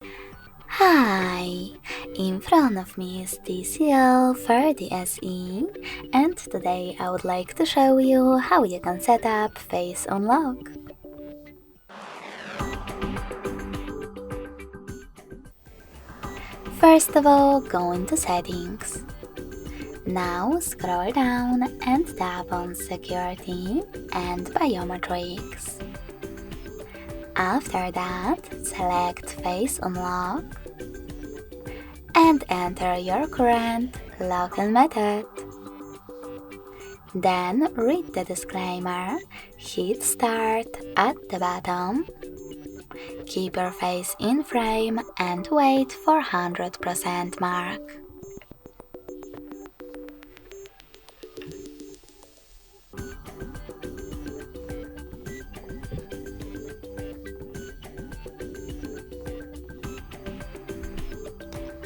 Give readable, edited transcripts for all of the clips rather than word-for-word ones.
Hi! In front of me is TCL 30 SE, and today I would like to show you how you can set up Face Unlock. First of all, go into Settings. Now scroll down and tap on Security and Biometrics. After that, select Face Unlock and enter your current login method. Then read the disclaimer, hit start at the bottom, keep your face in frame and wait for 100% mark.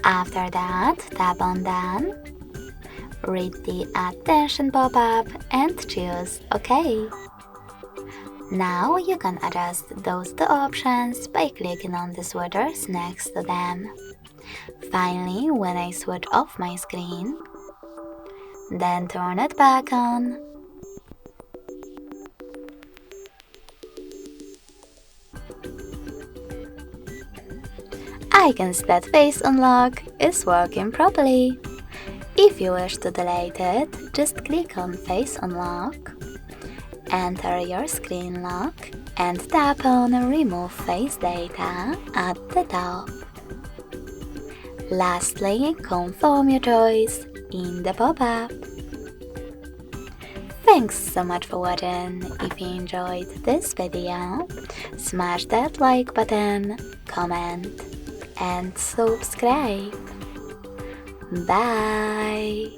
After that, tap on Done, read the Attention pop-up and choose OK. Now you can adjust those two options by clicking on the switchers next to them. Finally, when I switch off my screen, then turn it back on. I can see that Face Unlock is working properly. If you wish to delete it, just click on Face Unlock, enter your screen lock and tap on Remove Face Data at the top. Lastly, confirm your choice in the pop-up. Thanks so much for watching. If you enjoyed this video, smash that like button, comment and subscribe. Bye!